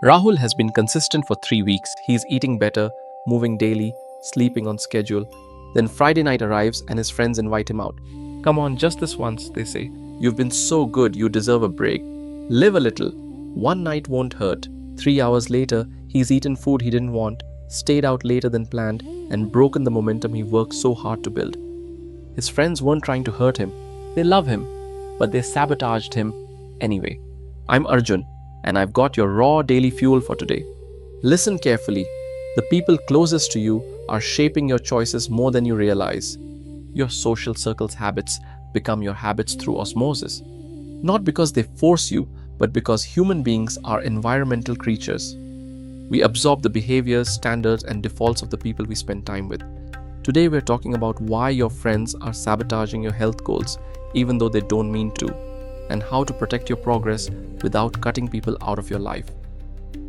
Rahul has been consistent for 3 weeks. He's eating better, moving daily, sleeping on schedule. Then Friday night arrives and his friends invite him out. Come on, just this once, they say. You've been so good, you deserve a break. Live a little. One night won't hurt. 3 hours later, he's eaten food he didn't want, stayed out later than planned, and broken the momentum he worked so hard to build. His friends weren't trying to hurt him. They love him, but they sabotaged him anyway. I'm Arjun, and I've got your raw daily fuel for today. Listen carefully. The people closest to you are shaping your choices more than you realize. Your social circle's habits become your habits through osmosis. Not because they force you, but because human beings are environmental creatures. We absorb the behaviors, standards, and defaults of the people we spend time with. Today, we're talking about why your friends are sabotaging your health goals, even though they don't mean to, and how to protect your progress without cutting people out of your life.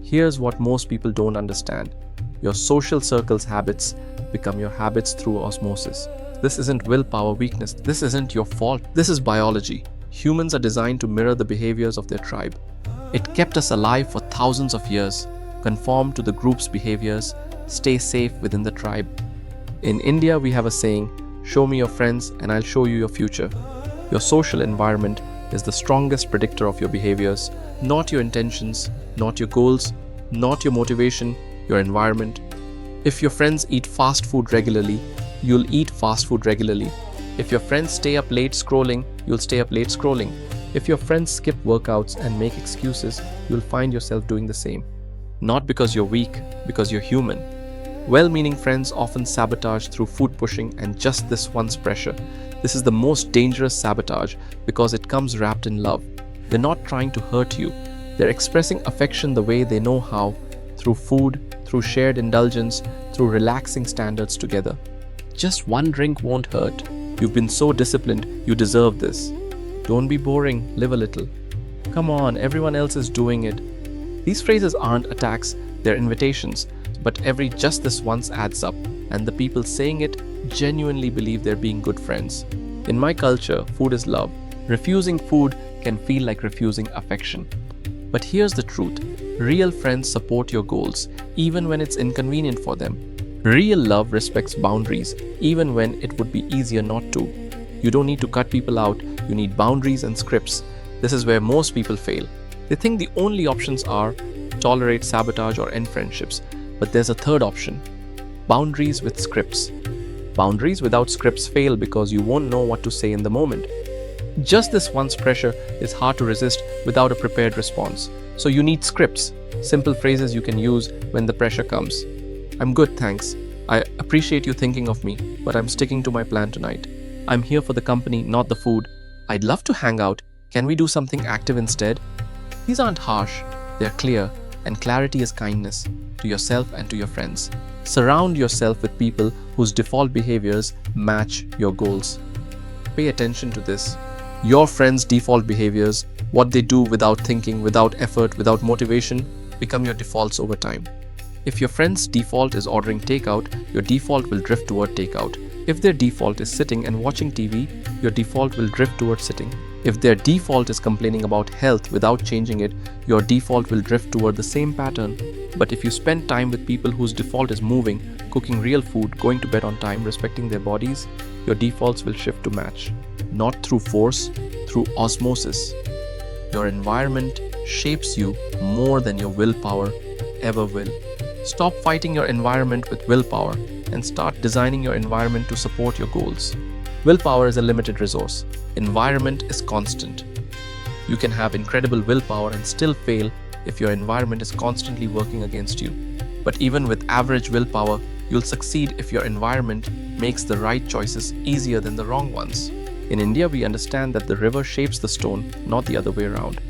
Here's what most people don't understand. Your social circle's habits become your habits through osmosis. This isn't willpower weakness. This isn't your fault. This is biology. Humans are designed to mirror the behaviors of their tribe. It kept us alive for thousands of years, conform to the group's behaviors, stay safe within the tribe. In India, we have a saying, show me your friends and I'll show you your future. Your social environment is the strongest predictor of your behaviors, not your intentions, not your goals, not your motivation, your environment. If your friends eat fast food regularly, you'll eat fast food regularly. If your friends stay up late scrolling, you'll stay up late scrolling. If your friends skip workouts and make excuses, you'll find yourself doing the same. Not because you're weak, because you're human. Well-meaning friends often sabotage through food pushing and just this once pressure. This is the most dangerous sabotage because it comes wrapped in love. They're not trying to hurt you. They're expressing affection the way they know how, through food, through shared indulgence, through relaxing standards together. Just one drink won't hurt. You've been so disciplined, you deserve this. Don't be boring, live a little. Come on, everyone else is doing it. These phrases aren't attacks, they're invitations. But every just this once adds up, and the people saying it genuinely believe they're being good friends. In my culture, food is love. Refusing food can feel like refusing affection. But here's the truth. Real friends support your goals, even when it's inconvenient for them. Real love respects boundaries, even when it would be easier not to. You don't need to cut people out, you need boundaries and scripts. This is where most people fail. They think the only options are tolerate, sabotage, or end friendships. But there's a third option. Boundaries with scripts. Boundaries without scripts fail because you won't know what to say in the moment. Just this once pressure is hard to resist without a prepared response. So you need scripts, simple phrases you can use when the pressure comes. I'm good, thanks. I appreciate you thinking of me, but I'm sticking to my plan tonight. I'm here for the company, not the food. I'd love to hang out. Can we do something active instead? These aren't harsh, they're clear, and clarity is kindness to yourself and to your friends. Surround yourself with people whose default behaviors match your goals. Pay attention to this. Your friends' default behaviors, what they do without thinking, without effort, without motivation, become your defaults over time. If your friend's default is ordering takeout, your default will drift toward takeout. If their default is sitting and watching TV, your default will drift toward sitting. If their default is complaining about health without changing it, your default will drift toward the same pattern. But if you spend time with people whose default is moving, cooking real food, going to bed on time, respecting their bodies, your defaults will shift to match. Not through force, through osmosis. Your environment shapes you more than your willpower ever will. Stop fighting your environment with willpower and start designing your environment to support your goals. Willpower is a limited resource. Environment is constant. You can have incredible willpower and still fail if your environment is constantly working against you. But even with average willpower, you'll succeed if your environment makes the right choices easier than the wrong ones. In India, we understand that the river shapes the stone, not the other way around.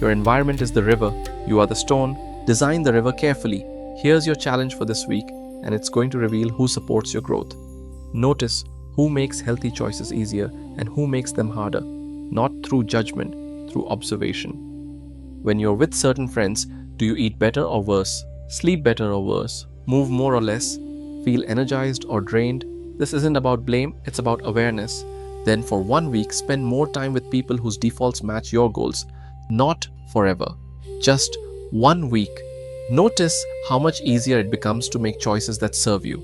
Your environment is the river, you are the stone. Design the river carefully. Here's your challenge for this week, and it's going to reveal who supports your growth. Notice who makes healthy choices easier and who makes them harder, not through judgment, through observation. When you're with certain friends, do you eat better or worse? Sleep better or worse? Move more or less? Feel energized or drained? This isn't about blame, it's about awareness. Then for 1 week, spend more time with people whose defaults match your goals. Not forever. Just 1 week. Notice how much easier it becomes to make choices that serve you.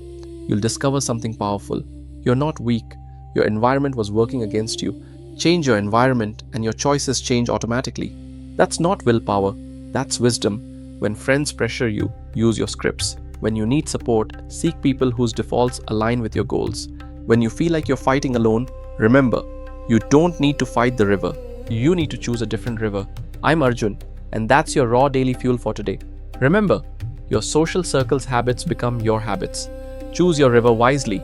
You'll discover something powerful. You're not weak. Your environment was working against you. Change your environment and your choices change automatically. That's not willpower, that's wisdom. When friends pressure you, use your scripts. When you need support, seek people whose defaults align with your goals. When you feel like you're fighting alone, remember, you don't need to fight the river. You need to choose a different river. I'm Arjun, and that's your raw daily fuel for today. Remember, your social circle's habits become your habits. Choose your river wisely.